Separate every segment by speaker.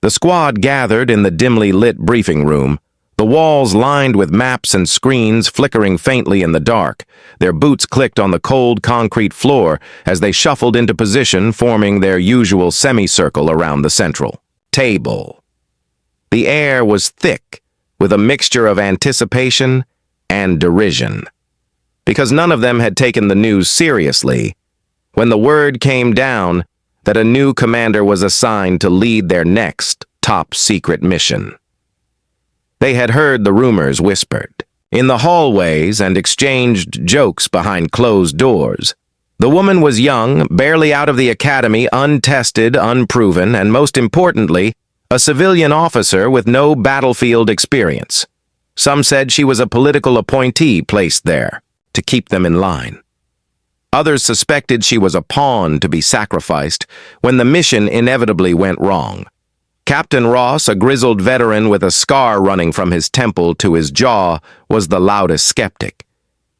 Speaker 1: The squad gathered in the dimly lit briefing room, the walls lined with maps and screens flickering faintly in the dark. Their boots clicked on the cold concrete floor as they shuffled into position, forming their usual semicircle around the central table. The air was thick with a mixture of anticipation and derision, because none of them had taken the news seriously. When the word came down that a new commander was assigned to lead their next top-secret mission. They had heard the rumors whispered in the hallways and exchanged jokes behind closed doors. The woman was young, barely out of the academy, untested, unproven, and most importantly, a civilian officer with no battlefield experience. Some said she was a political appointee placed there to keep them in line. Others suspected she was a pawn to be sacrificed when the mission inevitably went wrong. Captain Ross, a grizzled veteran with a scar running from his temple to his jaw, was the loudest skeptic.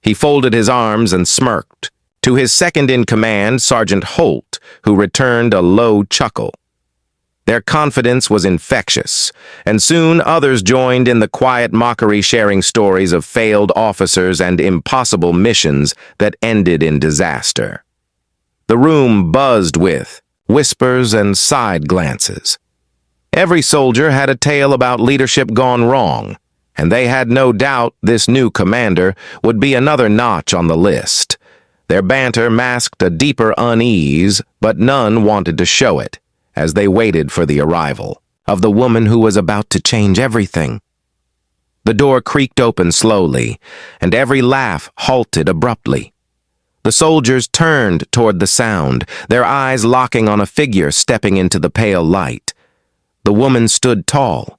Speaker 1: He folded his arms and smirked. To his second-in-command, Sergeant Holt, who returned a low chuckle. Their confidence was infectious, and soon others joined in the quiet mockery, sharing stories of failed officers and impossible missions that ended in disaster. The room buzzed with whispers and side glances. Every soldier had a tale about leadership gone wrong, and they had no doubt this new commander would be another notch on the list. Their banter masked a deeper unease, but none wanted to show it as they waited for the arrival of the woman who was about to change everything. The door creaked open slowly, and every laugh halted abruptly. The soldiers turned toward the sound, their eyes locking on a figure stepping into the pale light. The woman stood tall,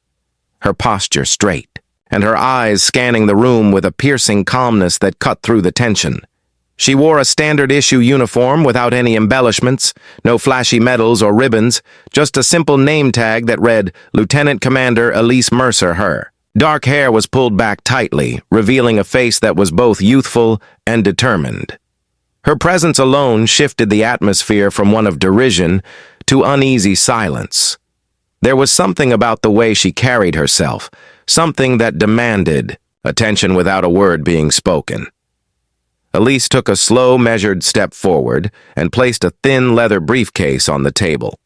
Speaker 1: her posture straight, and her eyes scanning the room with a piercing calmness that cut through the tension. She wore a standard-issue uniform without any embellishments, no flashy medals or ribbons, just a simple name tag that read, Lieutenant Commander Elise Mercer, her. Dark hair was pulled back tightly, revealing a face that was both youthful and determined. Her presence alone shifted the atmosphere from one of derision to uneasy silence. There was something about the way she carried herself, something that demanded attention without a word being spoken. Elise took a slow, measured step forward and placed a thin leather briefcase on the table.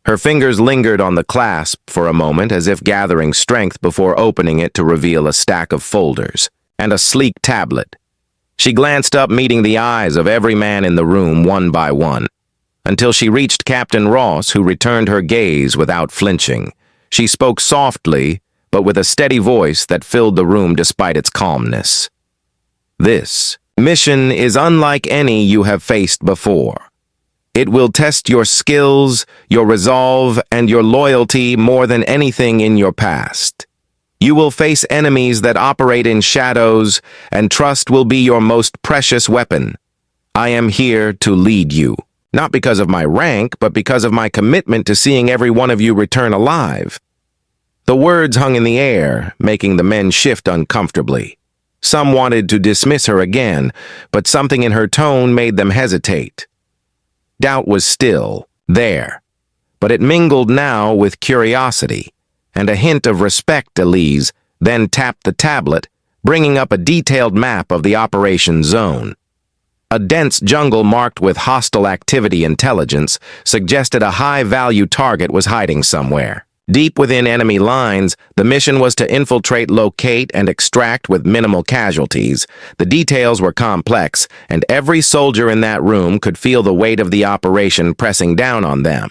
Speaker 1: Her fingers lingered on the clasp for a moment as if gathering strength before opening it to reveal a stack of folders and a sleek tablet. She glanced up, meeting the eyes of every man in the room one by one, until she reached Captain Ross, who returned her gaze without flinching. She spoke softly, but with a steady voice that filled the room despite its calmness. This mission is unlike any you have faced before. It will test your skills, your resolve, and your loyalty more than anything in your past. You will face enemies that operate in shadows, and trust will be your most precious weapon. I am here to lead you, not because of my rank, but because of my commitment to seeing every one of you return alive. The words hung in the air, making the men shift uncomfortably. Some wanted to dismiss her again, but something in her tone made them hesitate. Doubt was still there, but it mingled now with curiosity and a hint of respect. Elise then tapped the tablet, bringing up a detailed map of the operation zone. A dense jungle marked with hostile activity intelligence suggested a high-value target was hiding somewhere. Deep within enemy lines, the mission was to infiltrate, locate, and extract with minimal casualties. The details were complex, and every soldier in that room could feel the weight of the operation pressing down on them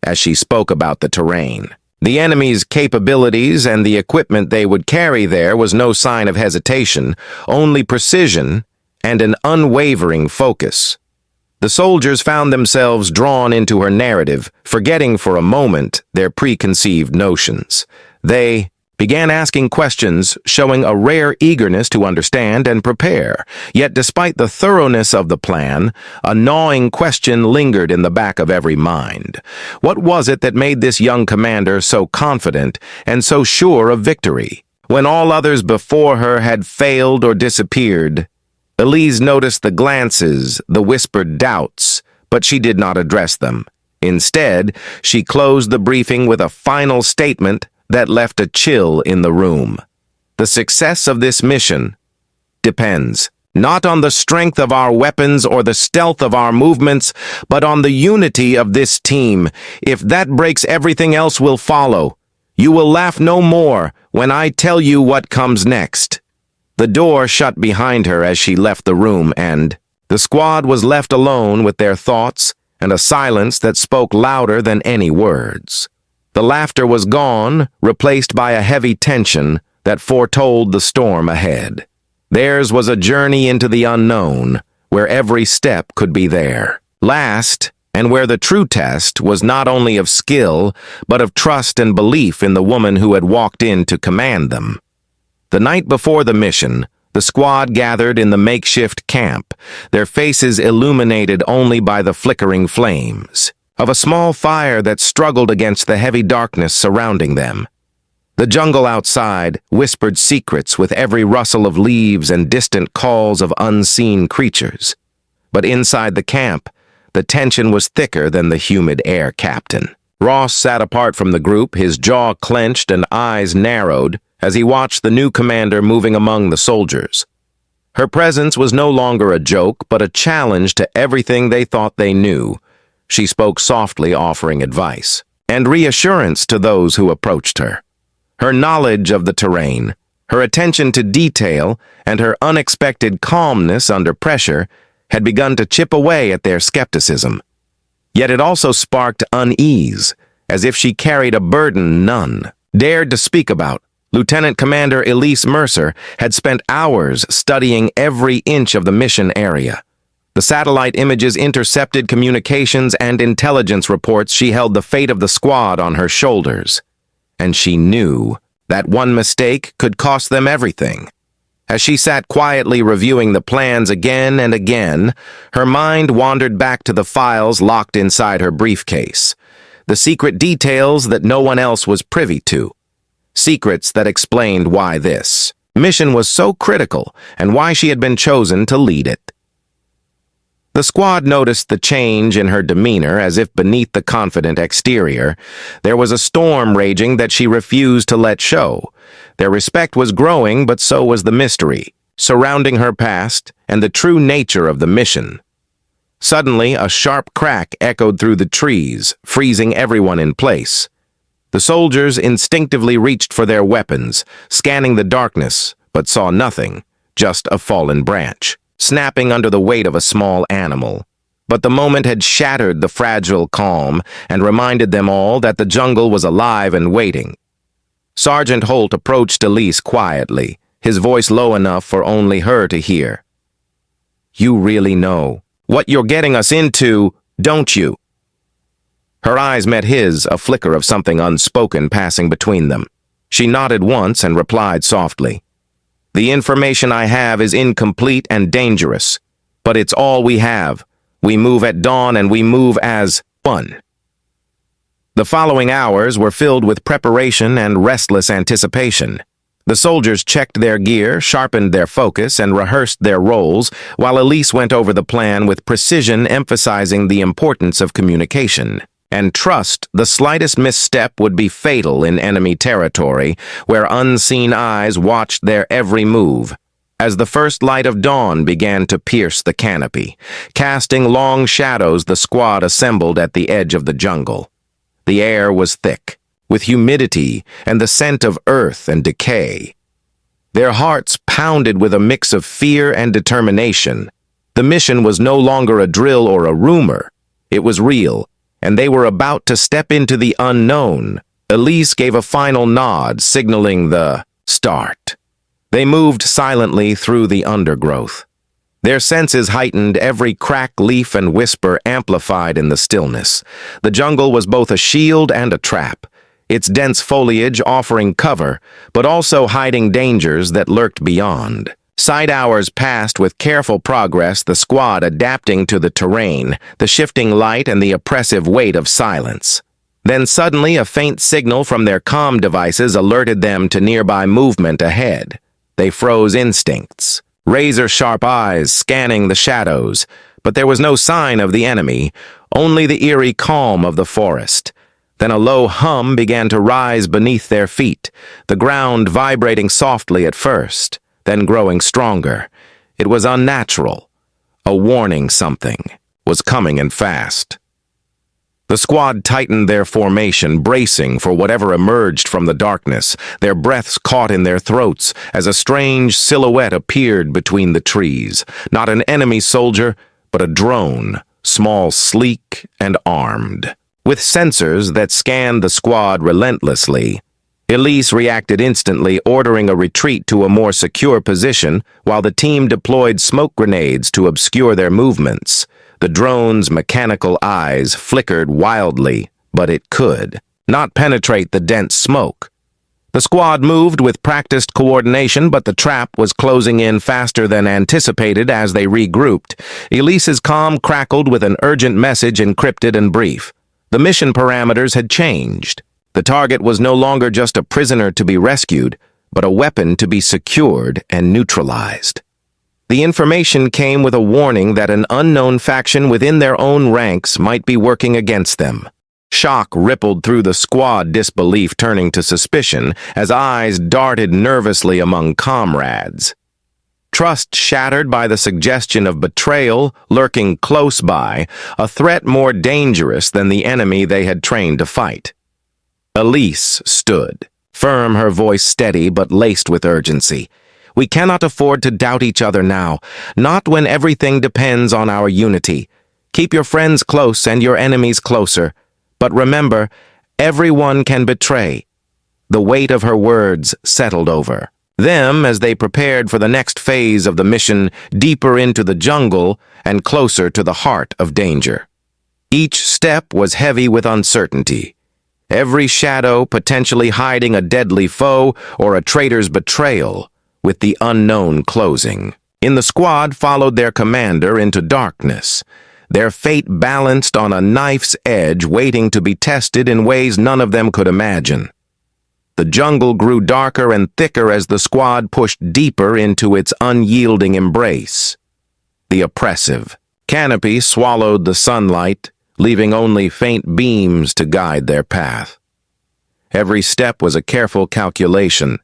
Speaker 1: as she spoke about the terrain. The enemy's capabilities and the equipment they would carry there was no sign of hesitation, only precision and an unwavering focus. The soldiers found themselves drawn into her narrative, forgetting for a moment their preconceived notions. They began asking questions, showing a rare eagerness to understand and prepare. Yet despite the thoroughness of the plan, a gnawing question lingered in the back of every mind. What was it that made this young commander so confident and so sure of victory, when all others before her had failed or disappeared? Elise noticed the glances, the whispered doubts, but she did not address them. Instead, she closed the briefing with a final statement that left a chill in the room. The success of this mission depends not on the strength of our weapons or the stealth of our movements, but on the unity of this team. If that breaks, everything else will follow. You will laugh no more when I tell you what comes next." The door shut behind her as she left the room, and the squad was left alone with their thoughts and a silence that spoke louder than any words. The laughter was gone, replaced by a heavy tension that foretold the storm ahead. Theirs was a journey into the unknown, where every step could be there. Last, and where the true test was not only of skill, but of trust and belief in the woman who had walked in to command them. The night before the mission, the squad gathered in the makeshift camp, their faces illuminated only by the flickering flames of a small fire that struggled against the heavy darkness surrounding them. The jungle outside whispered secrets with every rustle of leaves and distant calls of unseen creatures. But inside the camp, the tension was thicker than the humid air. Captain Ross sat apart from the group, his jaw clenched and eyes narrowed, as he watched the new commander moving among the soldiers. Her presence was no longer a joke, but a challenge to everything they thought they knew. She spoke softly, offering advice and reassurance to those who approached her. Her knowledge of the terrain, her attention to detail, and her unexpected calmness under pressure had begun to chip away at their skepticism. Yet it also sparked unease, as if she carried a burden none dared to speak about. Lieutenant Commander Elise Mercer had spent hours studying every inch of the mission area. The satellite images intercepted communications and intelligence reports. She held the fate of the squad on her shoulders. And she knew that one mistake could cost them everything. As she sat quietly reviewing the plans again and again, her mind wandered back to the files locked inside her briefcase, the secret details that no one else was privy to. Secrets that explained why this mission was so critical and why she had been chosen to lead it. The squad noticed the change in her demeanor, as if beneath the confident exterior, there was a storm raging that she refused to let show. Their respect was growing, but so was the mystery surrounding her past and the true nature of the mission. Suddenly, a sharp crack echoed through the trees, freezing everyone in place. The soldiers instinctively reached for their weapons, scanning the darkness, but saw nothing, just a fallen branch, snapping under the weight of a small animal. But the moment had shattered the fragile calm and reminded them all that the jungle was alive and waiting. Sergeant Holt approached Elise quietly, his voice low enough for only her to hear. "You really know what you're getting us into, don't you?" Her eyes met his, a flicker of something unspoken passing between them. She nodded once and replied softly, "The information I have is incomplete and dangerous, but it's all we have. We move at dawn and we move as one." The following hours were filled with preparation and restless anticipation. The soldiers checked their gear, sharpened their focus, and rehearsed their roles, while Elise went over the plan with precision, emphasizing the importance of communication and trust. The slightest misstep would be fatal in enemy territory, where unseen eyes watched their every move. As the first light of dawn began to pierce the canopy, casting long shadows, the squad assembled at the edge of the jungle. The air was thick, with humidity and the scent of earth and decay. Their hearts pounded with a mix of fear and determination. The mission was no longer a drill or a rumor. It was real, and they were about to step into the unknown. Elise gave a final nod, signaling the start. They moved silently through the undergrowth. Their senses heightened, every crack, leaf, and whisper amplified in the stillness. The jungle was both a shield and a trap, its dense foliage offering cover, but also hiding dangers that lurked beyond. Side hours passed with careful progress, the squad adapting to the terrain, the shifting light, and the oppressive weight of silence. Then suddenly a faint signal from their comm devices alerted them to nearby movement ahead. They froze instincts, razor-sharp eyes scanning the shadows, but there was no sign of the enemy, only the eerie calm of the forest. Then a low hum began to rise beneath their feet, the ground vibrating softly at first, then growing stronger. It was unnatural. A warning something was coming and fast. The squad tightened their formation, bracing for whatever emerged from the darkness, their breaths caught in their throats as a strange silhouette appeared between the trees. Not an enemy soldier, but a drone, small, sleek, and armed. With sensors that scanned the squad relentlessly, Elise reacted instantly, ordering a retreat to a more secure position while the team deployed smoke grenades to obscure their movements. The drone's mechanical eyes flickered wildly, but it could not penetrate the dense smoke. The squad moved with practiced coordination, but the trap was closing in faster than anticipated as they regrouped. Elise's comm crackled with an urgent message encrypted and brief. The mission parameters had changed. The target was no longer just a prisoner to be rescued, but a weapon to be secured and neutralized. The information came with a warning that an unknown faction within their own ranks might be working against them. Shock rippled through the squad, disbelief turning to suspicion as eyes darted nervously among comrades. Trust shattered by the suggestion of betrayal lurking close by, a threat more dangerous than the enemy they had trained to fight. Elise stood, firm, her voice steady but laced with urgency. We cannot afford to doubt each other now, not when everything depends on our unity. Keep your friends close and your enemies closer. But remember, everyone can betray. The weight of her words settled over them as they prepared for the next phase of the mission, deeper into the jungle and closer to the heart of danger. Each step was heavy with uncertainty. Every shadow potentially hiding a deadly foe or a traitor's betrayal, with the unknown closing. In the squad followed their commander into darkness, their fate balanced on a knife's edge, waiting to be tested in ways none of them could imagine. The jungle grew darker and thicker as the squad pushed deeper into its unyielding embrace. The oppressive canopy swallowed the sunlight, leaving only faint beams to guide their path. Every step was a careful calculation,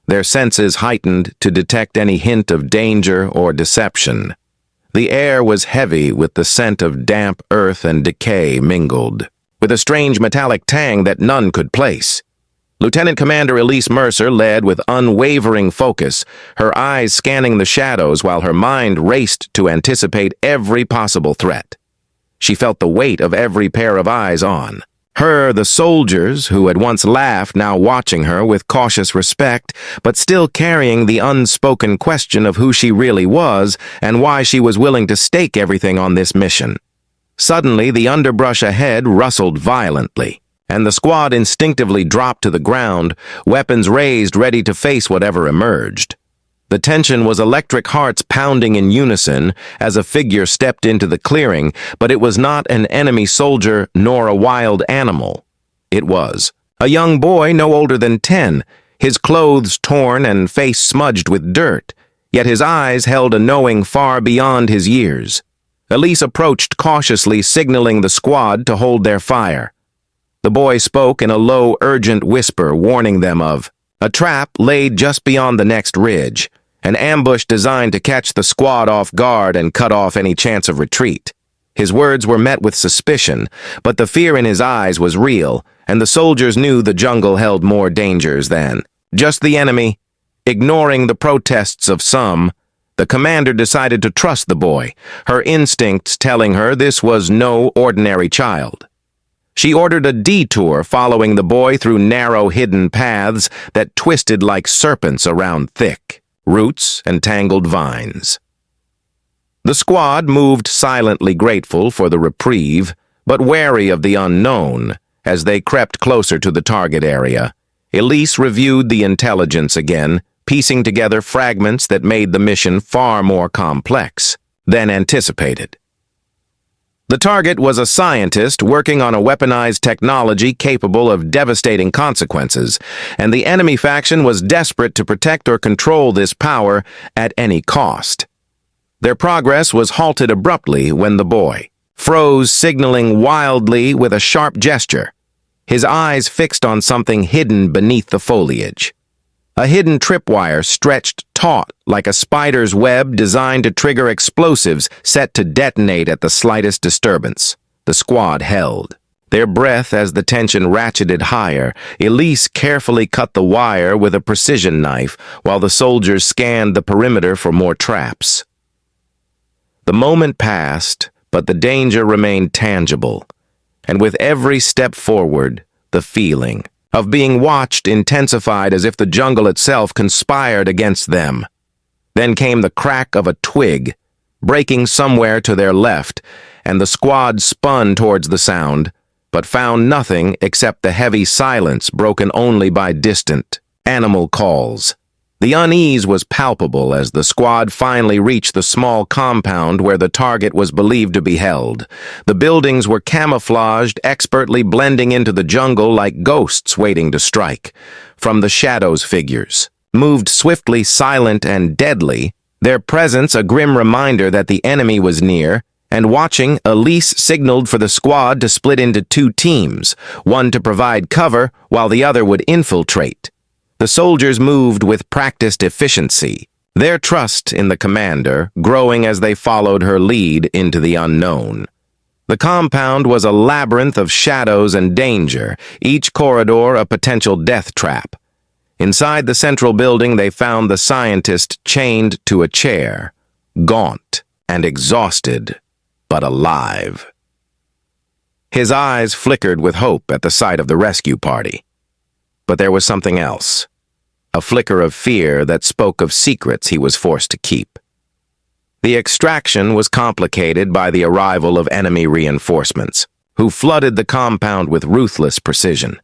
Speaker 1: their senses heightened to detect any hint of danger or deception. The air was heavy with the scent of damp earth and decay mingled, with a strange metallic tang that none could place. Lieutenant Commander Elise Mercer led with unwavering focus, her eyes scanning the shadows while her mind raced to anticipate every possible threat. She felt the weight of every pair of eyes on her, the soldiers who had once laughed now watching her with cautious respect, but still carrying the unspoken question of who she really was and why she was willing to stake everything on this mission. Suddenly, the underbrush ahead rustled violently, and the squad instinctively dropped to the ground, weapons raised ready to face whatever emerged. The tension was electric hearts pounding in unison as a figure stepped into the clearing, but it was not an enemy soldier nor a wild animal. It was a young boy no older than 10, his clothes torn and face smudged with dirt, yet his eyes held a knowing far beyond his years. Elise approached cautiously, signaling the squad to hold their fire. The boy spoke in a low, urgent whisper, warning them of a trap laid just beyond the next ridge, an ambush designed to catch the squad off guard and cut off any chance of retreat. His words were met with suspicion, but the fear in his eyes was real, and the soldiers knew the jungle held more dangers than just the enemy. Ignoring the protests of some, the commander decided to trust the boy, her instincts telling her this was no ordinary child. She ordered a detour, following the boy through narrow, hidden paths that twisted like serpents around thick roots and tangled vines. The squad moved silently, grateful for the reprieve, but wary of the unknown. As they crept closer to the target area, Elise reviewed the intelligence again, piecing together fragments that made the mission far more complex than anticipated. The target was a scientist working on a weaponized technology capable of devastating consequences, and the enemy faction was desperate to protect or control this power at any cost. Their progress was halted abruptly when the boy froze, signaling wildly with a sharp gesture, his eyes fixed on something hidden beneath the foliage. A hidden tripwire stretched taut like a spider's web designed to trigger explosives set to detonate at the slightest disturbance. The squad held, their breath as the tension ratcheted higher. Elise carefully cut the wire with a precision knife while the soldiers scanned the perimeter for more traps. The moment passed, but the danger remained tangible, and with every step forward, the feeling of being watched intensified as if the jungle itself conspired against them. Then came the crack of a twig, breaking somewhere to their left, and the squad spun towards the sound, but found nothing except the heavy silence broken only by distant animal calls. The unease was palpable as the squad finally reached the small compound where the target was believed to be held. The buildings were camouflaged, expertly blending into the jungle like ghosts waiting to strike. From the shadows, figures moved swiftly, silent and deadly, their presence a grim reminder that the enemy was near. And watching, Elise signaled for the squad to split into two teams, one to provide cover while the other would infiltrate. The soldiers moved with practiced efficiency, their trust in the commander growing as they followed her lead into the unknown. The compound was a labyrinth of shadows and danger, each corridor a potential death trap. Inside the central building, they found the scientist chained to a chair, gaunt and exhausted, but alive. His eyes flickered with hope at the sight of the rescue party. But there was something else. A flicker of fear that spoke of secrets he was forced to keep. The extraction was complicated by the arrival of enemy reinforcements, who flooded the compound with ruthless precision.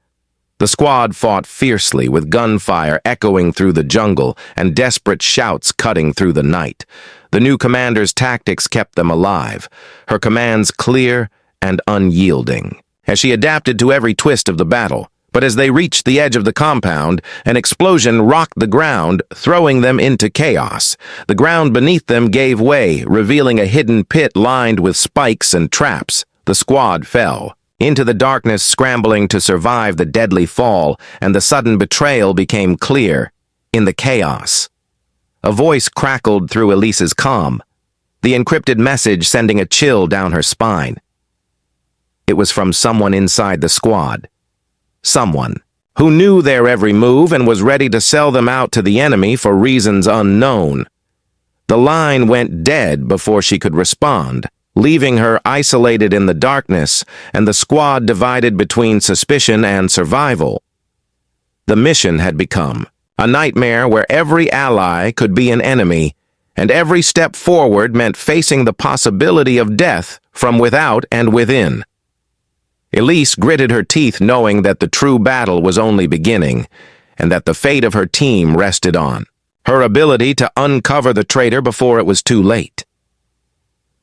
Speaker 1: The squad fought fiercely, with gunfire echoing through the jungle and desperate shouts cutting through the night. The new commander's tactics kept them alive, her commands clear and unyielding, as she adapted to every twist of the battle. But as they reached the edge of the compound, an explosion rocked the ground, throwing them into chaos. The ground beneath them gave way, revealing a hidden pit lined with spikes and traps. The squad fell into the darkness, scrambling to survive the deadly fall, and the sudden betrayal became clear in the chaos. A voice crackled through Elise's comm, the encrypted message sending a chill down her spine. It was from someone inside the squad. Someone who knew their every move and was ready to sell them out to the enemy for reasons unknown. The line went dead before she could respond, leaving her isolated in the darkness and the squad divided between suspicion and survival. The mission had become a nightmare where every ally could be an enemy, and every step forward meant facing the possibility of death from without and within. Elise gritted her teeth, knowing that the true battle was only beginning, and that the fate of her team rested on her ability to uncover the traitor before it was too late.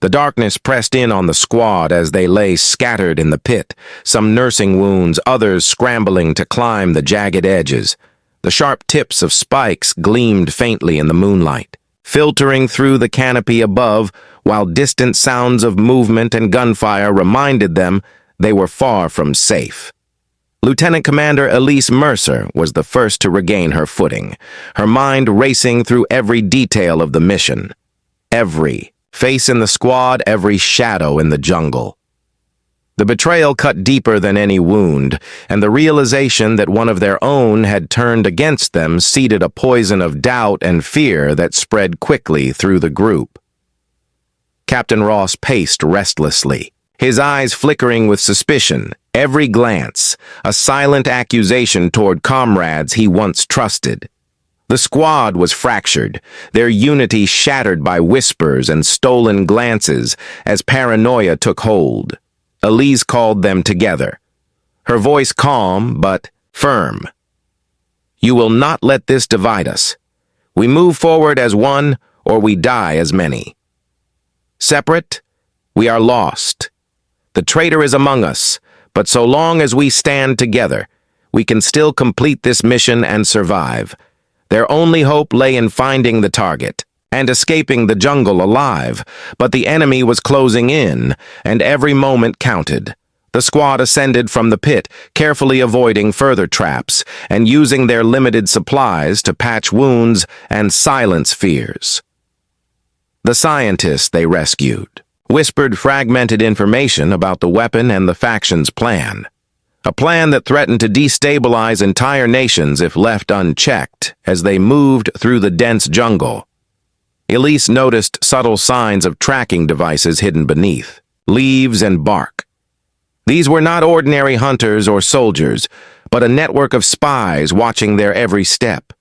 Speaker 1: The darkness pressed in on the squad as they lay scattered in the pit, some nursing wounds, others scrambling to climb the jagged edges. The sharp tips of spikes gleamed faintly in the moonlight, filtering through the canopy above, while distant sounds of movement and gunfire reminded them they were far from safe. Lieutenant Commander Elise Mercer was the first to regain her footing, her mind racing through every detail of the mission. Every face in the squad, every shadow in the jungle. The betrayal cut deeper than any wound, and the realization that one of their own had turned against them seeded a poison of doubt and fear that spread quickly through the group. Captain Ross paced restlessly, his eyes flickering with suspicion, every glance a silent accusation toward comrades he once trusted. The squad was fractured, their unity shattered by whispers and stolen glances as paranoia took hold. Elise called them together, her voice calm but firm. "You will not let this divide us. We move forward as one, or we die as many. Separate, we are lost. The traitor is among us, but so long as we stand together, we can still complete this mission and survive. Their only hope lay in finding the target and escaping the jungle alive, but the enemy was closing in, and every moment counted. The squad ascended from the pit, carefully avoiding further traps, and using their limited supplies to patch wounds and silence fears. The scientists they rescued whispered fragmented information about the weapon and the faction's plan. A plan that threatened to destabilize entire nations if left unchecked as they moved through the dense jungle. Elise noticed subtle signs of tracking devices hidden beneath, leaves and bark. These were not ordinary hunters or soldiers, but a network of spies watching their every step.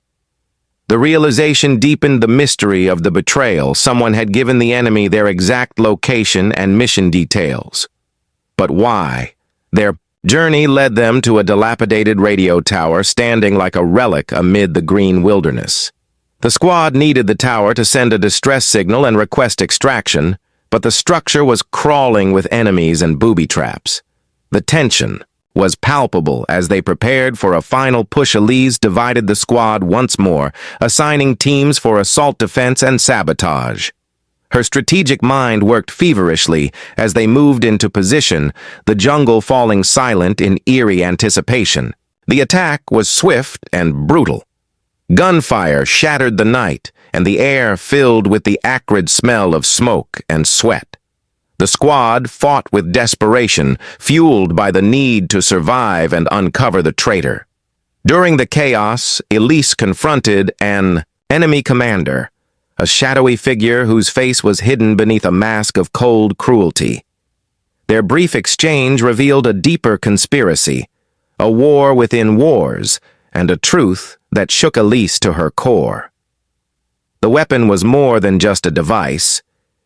Speaker 1: The realization deepened the mystery of the betrayal. Someone had given the enemy their exact location and mission details. But why? Their journey led them to a dilapidated radio tower standing like a relic amid the green wilderness. The squad needed the tower to send a distress signal and request extraction, but the structure was crawling with enemies and booby traps. The tension was palpable as they prepared for a final push. Elise divided the squad once more, assigning teams for assault defense and sabotage. Her strategic mind worked feverishly as they moved into position, the jungle falling silent in eerie anticipation. The attack was swift and brutal. Gunfire shattered the night, and the air filled with the acrid smell of smoke and sweat. The squad fought with desperation, fueled by the need to survive and uncover the traitor. During the chaos, Elise confronted an enemy commander, a shadowy figure whose face was hidden beneath a mask of cold cruelty. Their brief exchange revealed a deeper conspiracy, a war within wars, and a truth that shook Elise to her core. The weapon was more than just a device.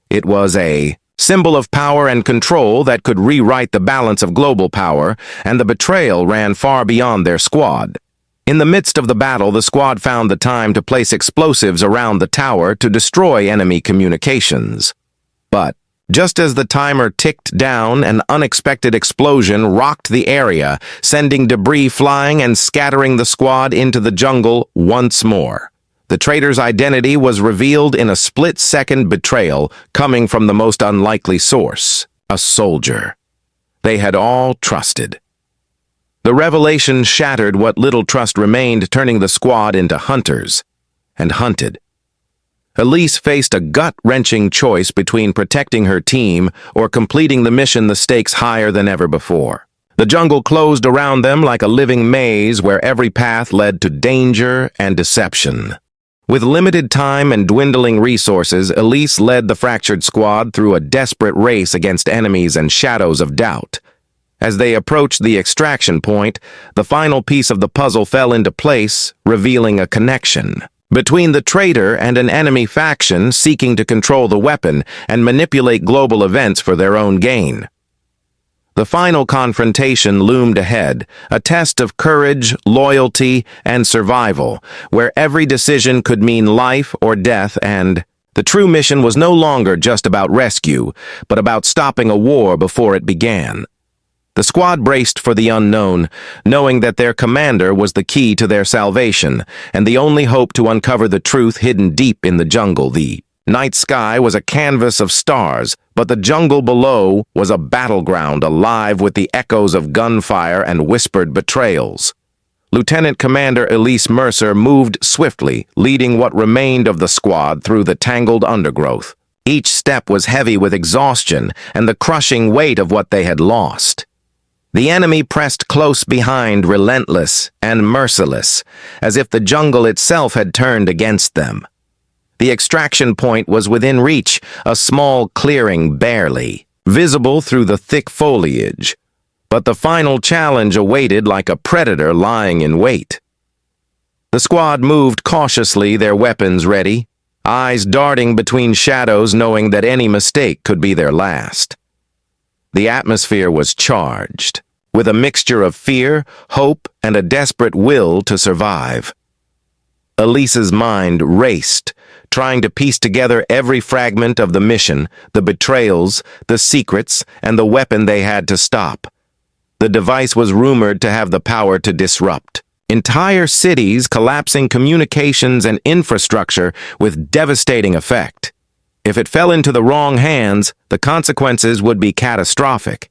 Speaker 1: It was a symbol of power and control that could rewrite the balance of global power, and the betrayal ran far beyond their squad. In the midst of the battle, the squad found the time to place explosives around the tower to destroy enemy communications. But just as the timer ticked down, an unexpected explosion rocked the area, sending debris flying and scattering the squad into the jungle once more. The traitor's identity was revealed in a split-second betrayal coming from the most unlikely source, a soldier they had all trusted. The revelation shattered what little trust remained, turning the squad into hunters, and hunted. Elise faced a gut-wrenching choice between protecting her team or completing the mission, the stakes higher than ever before. The jungle closed around them like a living maze where every path led to danger and deception. With limited time and dwindling resources, Elise led the fractured squad through a desperate race against enemies and shadows of doubt. As they approached the extraction point, the final piece of the puzzle fell into place, revealing a connection between the traitor and an enemy faction seeking to control the weapon and manipulate global events for their own gain. The final confrontation loomed ahead, a test of courage, loyalty, and survival, where every decision could mean life or death, and the true mission was no longer just about rescue, but about stopping a war before it began. The squad braced for the unknown, knowing that their commander was the key to their salvation, and the only hope to uncover the truth hidden deep in the jungle. The night sky was a canvas of stars, but the jungle below was a battleground alive with the echoes of gunfire and whispered betrayals. Lieutenant Commander Elise Mercer moved swiftly, leading what remained of the squad through the tangled undergrowth. Each step was heavy with exhaustion and the crushing weight of what they had lost. The enemy pressed close behind, relentless and merciless, as if the jungle itself had turned against them. The extraction point was within reach, a small clearing barely visible through the thick foliage. But the final challenge awaited like a predator lying in wait. The squad moved cautiously, their weapons ready, eyes darting between shadows, knowing that any mistake could be their last. The atmosphere was charged, with a mixture of fear, hope, and a desperate will to survive. Elise's mind raced, trying to piece together every fragment of the mission, the betrayals, the secrets, and the weapon they had to stop. The device was rumored to have the power to disrupt, Entire cities collapsing communications and infrastructure with devastating effect. If it fell into the wrong hands, the consequences would be catastrophic.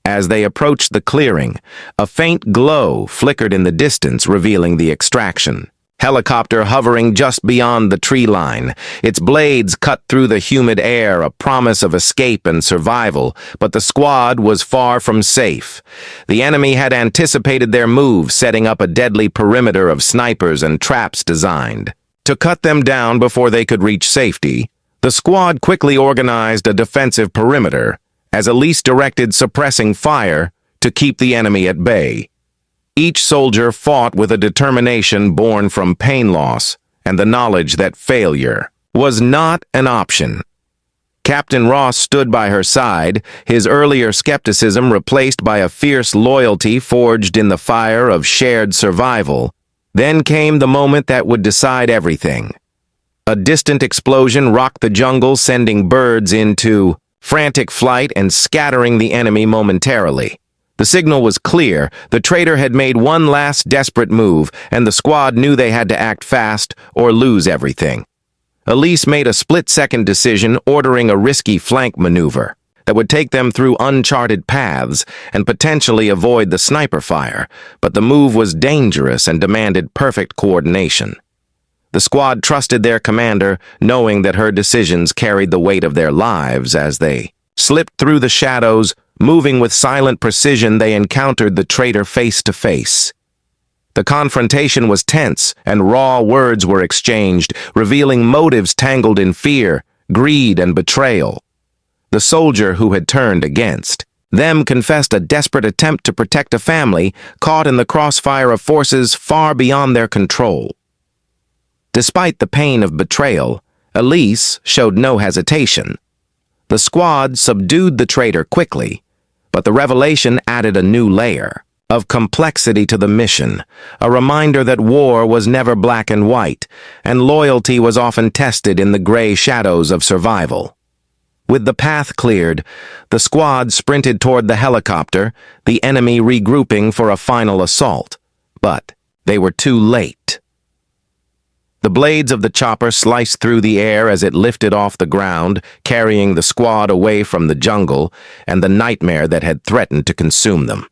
Speaker 1: As they approached the clearing, a faint glow flickered in the distance, revealing the extraction. Helicopter hovering just beyond the tree line. Its blades cut through the humid air, a promise of escape and survival, but the squad was far from safe. The enemy had anticipated their move, setting up a deadly perimeter of snipers and traps designed to cut them down before they could reach safety. The squad quickly organized a defensive perimeter, as Elise directed suppressing fire to keep the enemy at bay. Each soldier fought with a determination born from pain loss and the knowledge that failure was not an option. Captain Ross stood by her side, his earlier skepticism replaced by a fierce loyalty forged in the fire of shared survival. Then came the moment that would decide everything. A distant explosion rocked the jungle, sending birds into frantic flight and scattering the enemy momentarily. The signal was clear. The traitor had made one last desperate move, and the squad knew they had to act fast or lose everything. Elise made a split-second decision, ordering a risky flank maneuver that would take them through uncharted paths and potentially avoid the sniper fire, but the move was dangerous and demanded perfect coordination. The squad trusted their commander, knowing that her decisions carried the weight of their lives. As they slipped through the shadows, moving with silent precision, they encountered the traitor face to face. The confrontation was tense, and raw words were exchanged, revealing motives tangled in fear, greed, and betrayal. The soldier who had turned against them confessed a desperate attempt to protect a family caught in the crossfire of forces far beyond their control. Despite the pain of betrayal, Elise showed no hesitation. The squad subdued the traitor quickly, but the revelation added a new layer of complexity to the mission, a reminder that war was never black and white, and loyalty was often tested in the gray shadows of survival. With the path cleared, the squad sprinted toward the helicopter, the enemy regrouping for a final assault. But they were too late. The blades of the chopper sliced through the air as it lifted off the ground, carrying the squad away from the jungle and the nightmare that had threatened to consume them.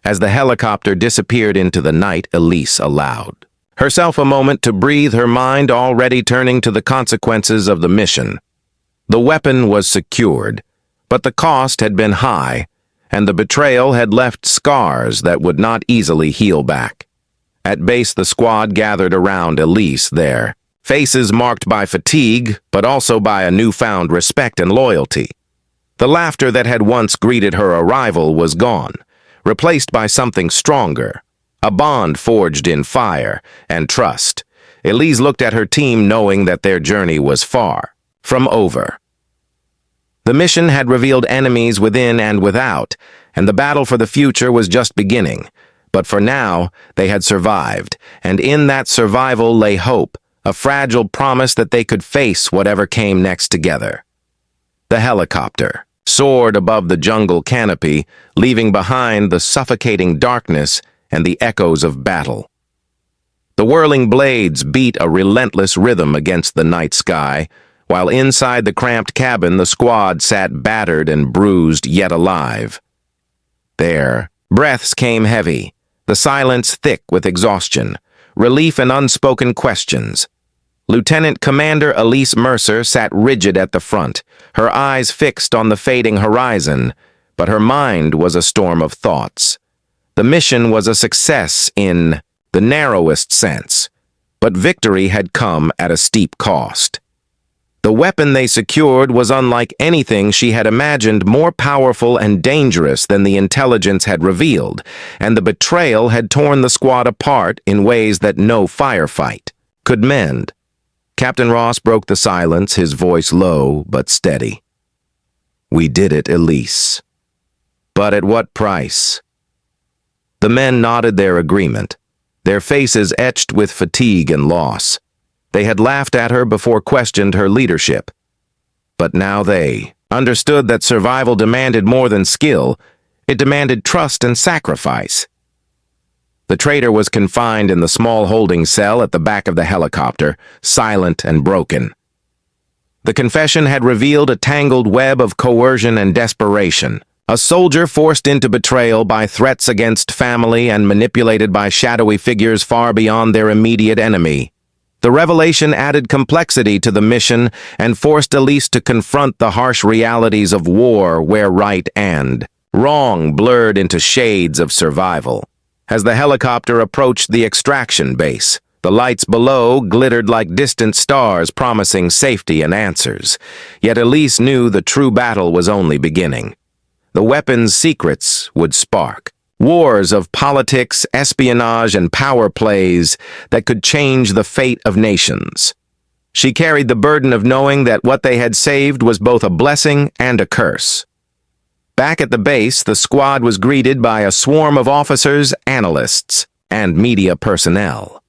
Speaker 1: As the helicopter disappeared into the night, Elise allowed herself a moment to breathe, her mind already turning to the consequences of the mission. The weapon was secured, but the cost had been high, and the betrayal had left scars that would not easily heal back. At base, the squad gathered around Elise, their faces marked by fatigue, but also by a newfound respect and loyalty. The laughter that had once greeted her arrival was gone, replaced by something stronger, a bond forged in fire and trust. Elise looked at her team, knowing that their journey was far from over. The mission had revealed enemies within and without, and the battle for the future was just beginning. But for now, they had survived, and in that survival lay hope, a fragile promise that they could face whatever came next together. The helicopter soared above the jungle canopy, leaving behind the suffocating darkness and the echoes of battle. The whirling blades beat a relentless rhythm against the night sky, while inside the cramped cabin the squad sat battered and bruised yet alive. Their breaths came heavy, the silence thick with exhaustion, relief and unspoken questions. Lieutenant Commander Elise Mercer sat rigid at the front, her eyes fixed on the fading horizon, but her mind was a storm of thoughts. The mission was a success in the narrowest sense, but victory had come at a steep cost. The weapon they secured was unlike anything she had imagined, more powerful and dangerous than the intelligence had revealed, and the betrayal had torn the squad apart in ways that no firefight could mend. Captain Ross broke the silence, his voice low but steady. "We did it, Elise. But at what price?" The men nodded their agreement, their faces etched with fatigue and loss. They had laughed at her before, questioned her leadership. But now they understood that survival demanded more than skill. It demanded trust and sacrifice. The traitor was confined in the small holding cell at the back of the helicopter, silent and broken. The confession had revealed a tangled web of coercion and desperation. A soldier forced into betrayal by threats against family and manipulated by shadowy figures far beyond their immediate enemy. The revelation added complexity to the mission and forced Elise to confront the harsh realities of war where right and wrong blurred into shades of survival. As the helicopter approached the extraction base, the lights below glittered like distant stars promising safety and answers. Yet Elise knew the true battle was only beginning. The weapon's secrets would spark. Wars of politics, espionage, and power plays that could change the fate of nations. She carried the burden of knowing that what they had saved was both a blessing and a curse. Back at the base, the squad was greeted by a swarm of officers, analysts, and media personnel.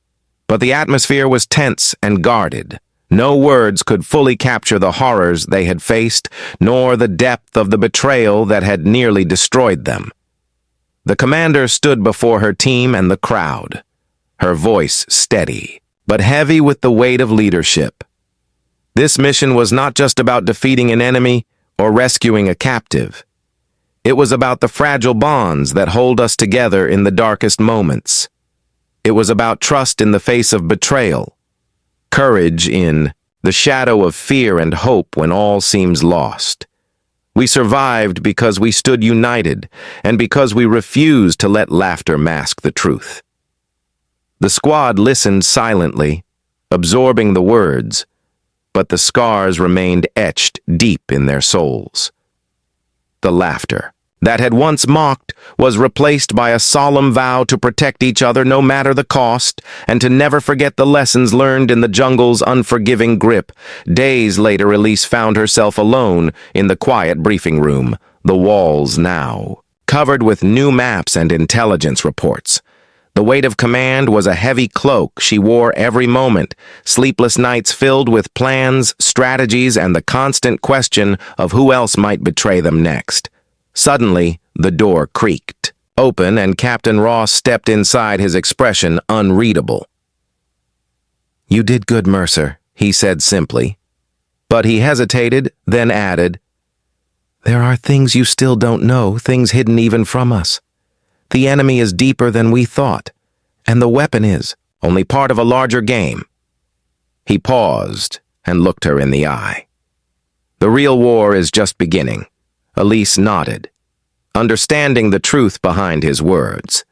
Speaker 1: But the atmosphere was tense and guarded. No words could fully capture the horrors they had faced, nor the depth of the betrayal that had nearly destroyed them. The commander stood before her team and the crowd, her voice steady, but heavy with the weight of leadership. This mission was not just about defeating an enemy or rescuing a captive. It was about the fragile bonds that hold us together in the darkest moments. It was about trust in the face of betrayal, courage in the shadow of fear and hope when all seems lost. We survived because we stood united and because we refused to let laughter mask the truth. The squad listened silently, absorbing the words, but the scars remained etched deep in their souls. The laughter that had once mocked was replaced by a solemn vow to protect each other no matter the cost and to never forget the lessons learned in the jungle's unforgiving grip. Days later, Elise found herself alone in the quiet briefing room, the walls now covered with new maps and intelligence reports. The weight of command was a heavy cloak she wore every moment, sleepless nights filled with plans, strategies, and the constant question of who else might betray them next. Suddenly, the door creaked open and Captain Ross stepped inside, his expression unreadable. "You did good, Mercer," he said simply. But he hesitated, then added, "There are things you still don't know, things hidden even from us. The enemy is deeper than we thought, and the weapon is only part of a larger game." He paused and looked her in the eye. "The real war is just beginning." Elise nodded, understanding the truth behind his words.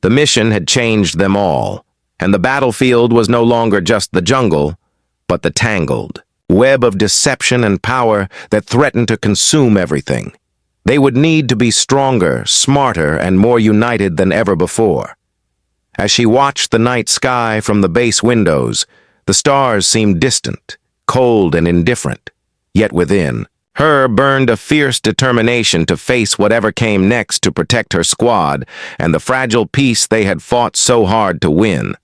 Speaker 1: The mission had changed them all, and the battlefield was no longer just the jungle, but the tangled web of deception and power that threatened to consume everything. They would need to be stronger, smarter, and more united than ever before. As she watched the night sky from the base windows, the stars seemed distant, cold, and indifferent. Yet within her burned a fierce determination to face whatever came next to protect her squad and the fragile peace they had fought so hard to win.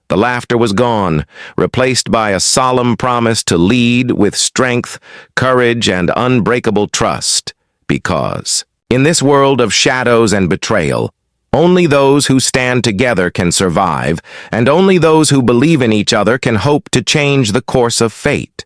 Speaker 1: The laughter was gone, replaced by a solemn promise to lead with strength, courage, and unbreakable trust. Because, in this world of shadows and betrayal, only those who stand together can survive, and only those who believe in each other can hope to change the course of fate.